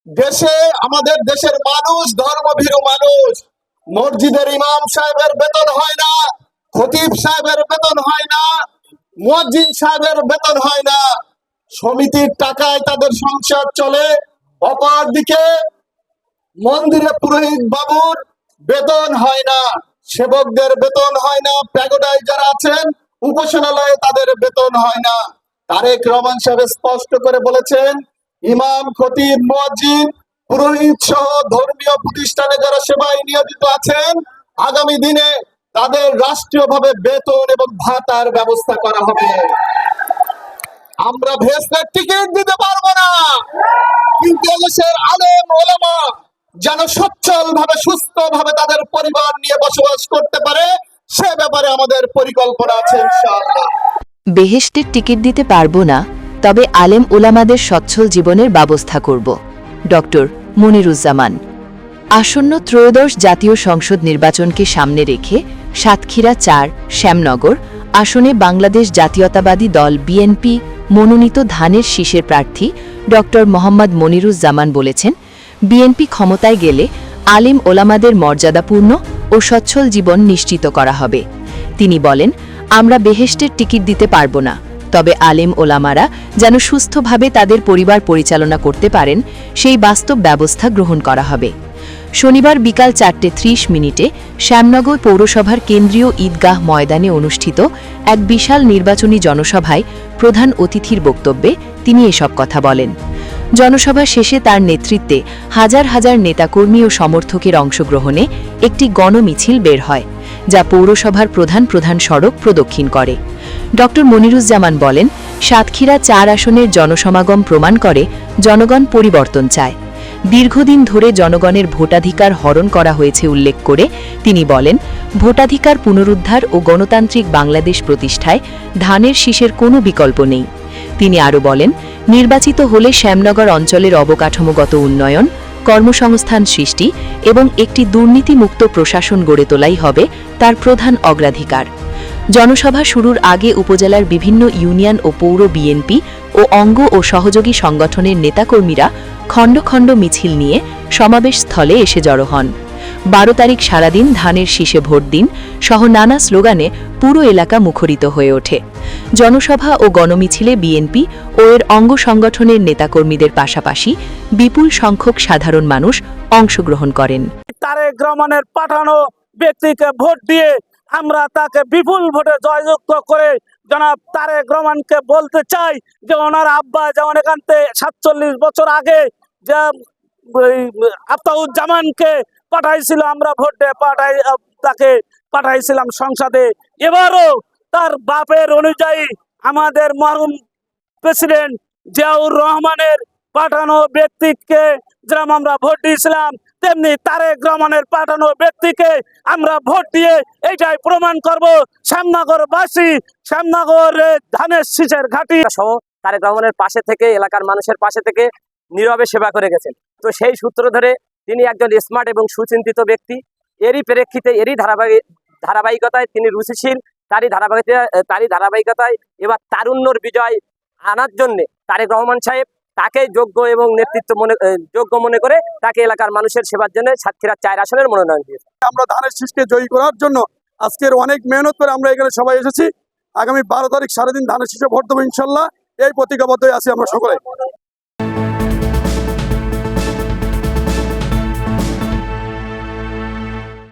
দেশে আমাদের দেশের মানুষ ধর্মভীরু মানুষ। মসজিদের ইমাম সাহেবের বেতন হয় না, খতিব সাহেবের বেতন হয় না, মুয়াজ্জিন সাহেবের বেতন হয় না, সমিতির টাকায় তাদের সংসার চলে। অপরদিকে মন্দিরে পুরোহিত বাবুর বেতন হয় না, সেবকদের বেতন হয় না, প্যাগোডায় যারা আছেন উপাসনালয়ে তাদের বেতন হয় না। তারেক রহমান সাহেব স্পষ্ট করে বলেছেন, ইমাম, খতিব, মুয়াজ্জিন, পুরোহিত সহ ধর্মীয় প্রতিষ্ঠানে যারা সেবায় নিয়োজিত আছেন, আগামী দিনে তাদের রাষ্ট্রীয়ভাবে বেতন এবং ভাতার ব্যবস্থা করা হবে। আমরা ভেস্তের টিকিট দিতে পারবো না, কিন্তু দেশের আলেম ওলামা যেন সচ্ছল ভাবে, সুস্থ ভাবে তাদের পরিবার নিয়ে বসবাস করতে পারে, সে ব্যাপারে আমাদের পরিকল্পনা আছে ইনশাআল্লাহ। বেহেশতের টিকিট দিতে পারবো না, তবে আলেম ওলামাদের সচ্ছল জীবনের ব্যবস্থা করব। ডক্টর মনিরুজ্জামান। আসন্ন ত্রয়োদশ জাতীয় সংসদ নির্বাচনকে সামনে রেখে সাতক্ষীরা ৪ শ্যামনগর আসনে বাংলাদেশ জাতীয়তাবাদী দল বিএনপি মনোনীত ধানের শীষের প্রার্থী ডক্টর মোহাম্মদ মনিরুজ্জামান বলেছেন, বিএনপি ক্ষমতায় গেলে আলেম ওলামাদের মর্যাদাপূর্ণ ও সচ্ছল জীবন নিশ্চিত করা হবে। তিনি বলেন, আমরা বেহেশতের টিকিট দিতে পারব না, তবে আলেম ওলামারা যেন সুস্থভাবে তাদের পরিবার পরিচালনা করতে পারেন, সেই বাস্তব ব্যবস্থা গ্রহণ করা হবে। শনিবার বিকাল ৪:৩০ শ্যামনগর পৌরসভার কেন্দ্রীয় ঈদগাহ ময়দানে অনুষ্ঠিত এক বিশাল নির্বাচনী জনসভায় প্রধান অতিথির বক্তব্যে তিনি এসব কথা বলেন। জনসভা শেষে তার নেতৃত্বে হাজার হাজার নেতাকর্মী ও সমর্থকের অংশগ্রহণে একটি গণমিছিল বের হয়, যা পৌরসভার প্রধান প্রধান সড়ক প্রদক্ষিণ করে। ডক্টর মনিরুজ্জামান বলেন, সাতক্ষীরা ৪ আসনের জনসমাগম প্রমাণ করে জনগণ পরিবর্তন চায়। দীর্ঘদিন ধরে জনগণের ভোটাধিকার হরণ করা হয়েছে উল্লেখ করে তিনি বলেন, ভোটাধিকার পুনরুদ্ধার ও গণতান্ত্রিক বাংলাদেশ প্রতিষ্ঠায় ধানের শীষের কোনো বিকল্প নেই। তিনি আরও বলেন, নির্বাচিত হলে শ্যামনগর অঞ্চলের অবকাঠামোগত উন্নয়ন, কর্মসংস্থান সৃষ্টি এবং একটি দুর্নীতিমুক্ত প্রশাসন গড়ে তোলাই হবে তার প্রধান অগ্রাধিকার। জনসভা শুরুর আগে উপজেলার বিভিন্ন ইউনিয়ন ও পৌর বিএনপি ও অঙ্গ ও সহযোগী সংগঠনের নেতাকর্মীরা খণ্ড খণ্ড মিছিল নিয়ে সমাবেশ স্থলে এসে জড়ো হন। ১২ তারিখ সারাদিন ধানের শীষে ভোট দিন সহ নানা স্লোগানে পুরো এলাকা মুখরিত হয়ে ওঠে। জনসভা ও গণমিছিলে বিএনপি ও এর অঙ্গ সংগঠনের নেতাকর্মীদের পাশাপাশি বিপুল সংখ্যক সাধারণ মানুষ অংশগ্রহণ করেন। তারেক রহমানের পাঠানো ব্যক্তিকে ভোট দিয়ে আমরা তাকে বিপুল ভোটে জয়যুক্ত করে জনাব তারেক রহমানকে বলতে চাই যে ওনার আব্বা যেমন এখান থেকে ৪৭ বছর আগে যে আফতাবুজ্জামানকে পাঠাইছিল, আমরা ভোট দিয়ে তাকে পাঠাইছিলাম সংসদে, এবারও তার বাপের অনুযায়ী আমাদের মরহুম প্রেসিডেন্ট জিয়াউর রহমানের পাঠানো ব্যক্তিকে যেরকম আমরা ভোট দিয়েছিলাম, তেমনি তারেক রহমানের পাঠানো ব্যক্তিকে আমরা ভোট দিয়ে এইটাই প্রমাণ করব শ্যামনগরবাসী, শ্যামনগরের ধানের শীষের ঘাঁটি সহ তারেক রহমানের পাশে থেকে, এলাকার মানুষের পাশে থেকে নীরবে সেবা করে গেছেন। তো সেই সূত্র ধরে তিনি একজন স্মার্ট এবং সুচিন্তিত ব্যক্তি। এরই প্রেক্ষিতে, এরই ধারাবাহিকতায় তিনি রুচিশীল। তারই ধারাবাহিকতায় এবার তারুণ্যর বিজয় আনার জন্য তারেক রহমান সাহেব তাকে যোগ্য এবং যোগ্য মনে করে তাকে এলাকার মানুষের সেবার জন্য সাতক্ষীরা ৪ আসনের মনোনয়ন দিয়েছে। আমরা ধানের শীষকে জয়ী করার জন্য আজকের অনেক মেহনত করে আমরা এখানে সবাই এসেছি। আগামী ১২ তারিখ সারাদিন ধানের শীষে ভোট দেবো ইনশাল্লাহ, এই প্রতিজ্ঞাবদ্ধ আছি আমরা সকলে।